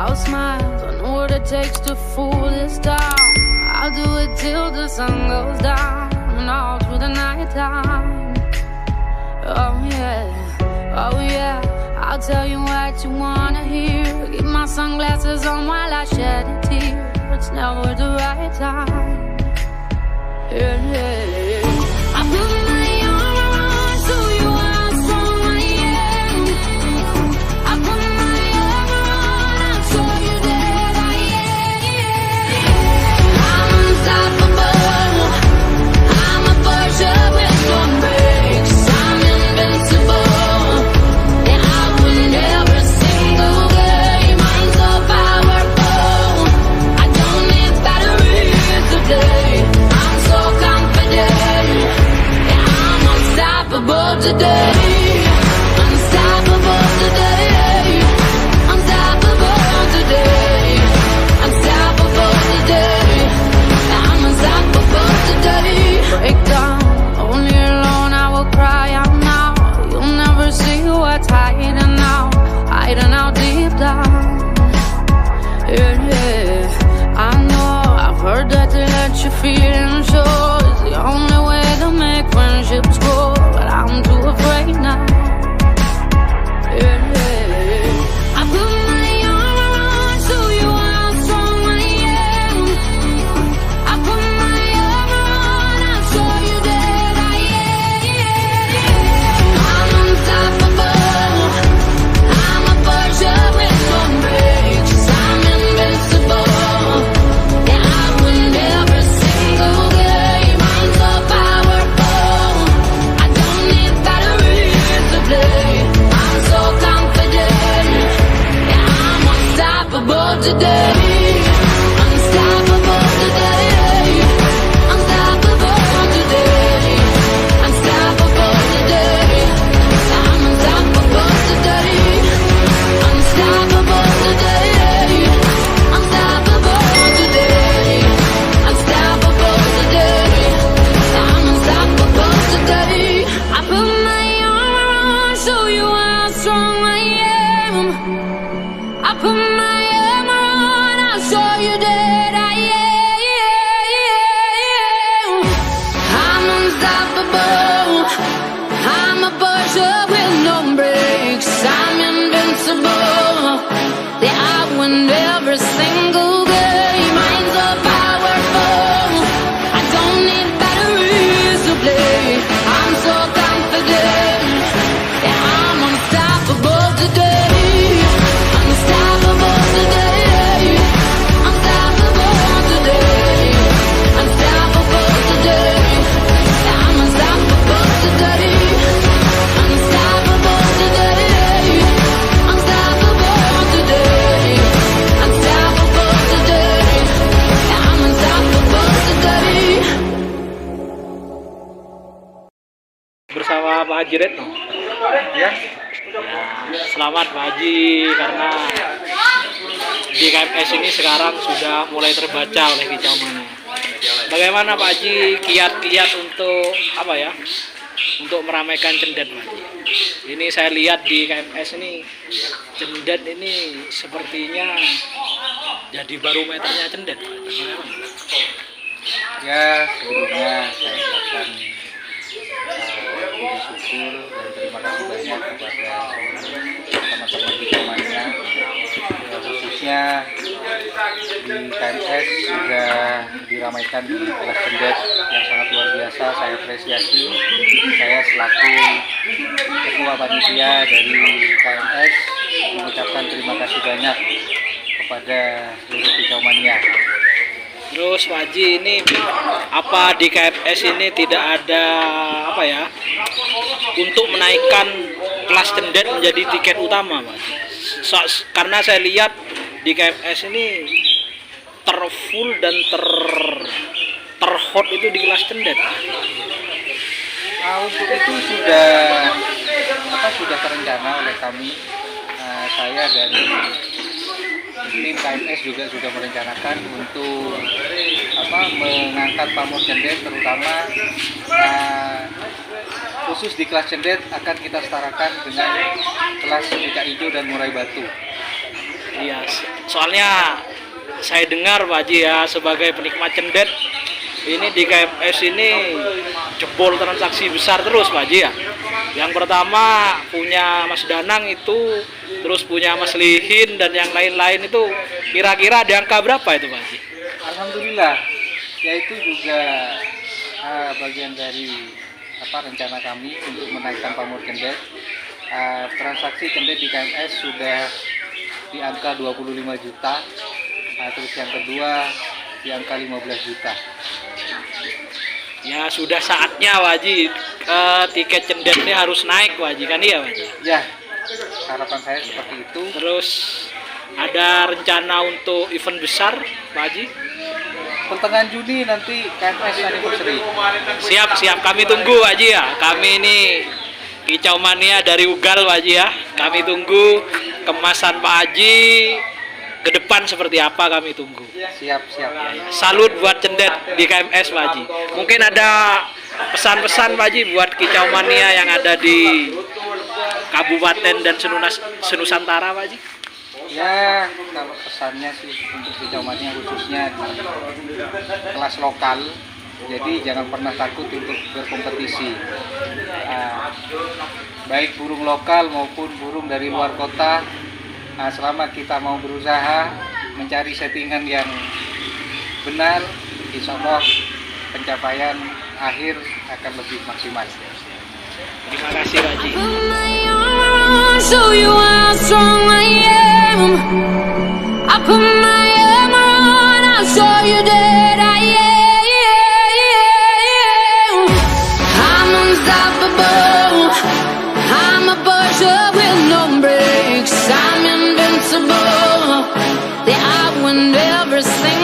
I'll smile, I know what it takes to fool this town. I'll do it till the sun goes down and all through the night time. Oh yeah, I'll tell you what you wanna hear. Keep my sunglasses on while I shed a tear. It's never the right time. Yeah. I put my arm around so you how strong I am. I put my arm around and show you that I am. I'm unstoppable. I'm a Porsche with no brakes. I'm invincible. And I win every single game. I'm so powerful. I don't need batteries today. I'm so confident. And I'm unstoppable today. Unstoppable today. Unstoppable today. Unstoppable today. I'm unstoppable today. Break down, only alone I will cry out now. You'll never see what's hiding out deep down. Yeah. I know, I've heard that to let you feel and show is the only way to make friendships grow, but I'm too afraid now. Yeah. I put my arm around so you how strong I am. I put my arm around and show you that I am. I'm unstoppable. I'm a Porsche with no brakes. I'm invincible. And I win every single game. I'm so powerful. I don't need batteries to play. I'm so confident. And I'm unstoppable today. Unstoppable today. Unstoppable today. Unstoppable today. I'm unstoppable today. Unstoppable today. Unstoppable today. Unstoppable today. I'm unstoppable today. I put my arm around, show you how strong I am. I put my arm around, I'll show you that I am. I'm unstoppable. I'm a Porsche with no brakes. I'm invincible. Yeah, I win every single game. I'm so powerful. I don't need batteries to play. I'm so confident. Yeah, I'm unstoppable today. Unstoppable today. Unstoppable today. Unstoppable today. Yeah, I'm unstoppable today. Unstoppable today. Unstoppable today. Unstoppable today. Yeah, I'm unstoppable today. Bersama Pak Haji Retno. Ya, Selamat Pak Haji, karena di KMS ini sekarang sudah mulai terbaca oleh Kicau Mania. Bagaimana Pak Haji kiat-kiat untuk apa ya? Untuk meramaikan cendet Pak Haji. Ini saya lihat di KMS ini cendet ini sepertinya jadi barometernya cendet Pak Haji. Bagaimana? ya sebelumnya saya ucapkan puji syukur dan terima kasih banyak kepada teman-teman di Mania, khususnya di KMS sudah diramaikan di kelas cendet yang sangat luar biasa. Saya apresiasi. Saya selaku ketua panitia dari KMS mengucapkan terima kasih banyak kepada seluruh Kicau Mania. Terus Pak Haji, ini apa di KFS ini tidak ada apa ya untuk menaikkan kelas cendet menjadi tiket utama Pak Haji? Karena saya lihat di KFS ini terfull dan terhot itu di kelas cendet. Untuk itu sudah terencana oleh kami, saya dan tim KMS juga sudah merencanakan untuk mengangkat pamor cendet, terutama khusus di kelas cendet akan kita setarakan dengan kelas Becak Ijo dan Murai Batu. Iya, soalnya saya dengar Pak Haji ya, sebagai penikmat cendet, ini di KMS ini jebol transaksi besar terus Pak Haji ya. Yang pertama punya Mas Danang itu, terus punya Mas Lihin, dan yang lain-lain itu kira-kira di angka berapa itu Pak Haji? Alhamdulillah, ya itu juga bagian dari rencana kami untuk menaikkan pamor cendet. Transaksi cendet di KMS sudah di angka 25 juta, terus yang kedua di angka 15 juta. Ya sudah saatnya Pak Haji, tiket cendet ini harus naik Pak Haji, kan iya Pak Haji? Ya, harapan saya seperti itu. Terus ada rencana untuk event besar Pak Haji? Pertengahan Juni nanti KMS anniversary. Siap, kami tunggu Pak Haji ya. Kami ini Kicau Mania dari Ugal Pak Haji ya. Kami tunggu kemasan Pak Haji ke depan seperti apa, kami tunggu. Siap. Salut buat cendet di KMS Pak Haji. Mungkin ada pesan-pesan Pak Haji buat Kicau Mania yang ada di Kabupaten dan Senusantara Pak Haji? Ya, kalau pesannya sih untuk Kicau Mania khususnya di kelas lokal, jadi jangan pernah takut untuk berkompetisi. Baik burung lokal maupun burung dari luar kota, selama kita mau berusaha mencari settingan yang benar, insya Allah pencapaian akhir akan lebih maksimal. Terima kasih Pak Haji. Show you how strong I am. I put my armor on, I'll show you that I am. I'm unstoppable. I'm a Porsche with no brakes. I'm invincible. Yeah, I win every single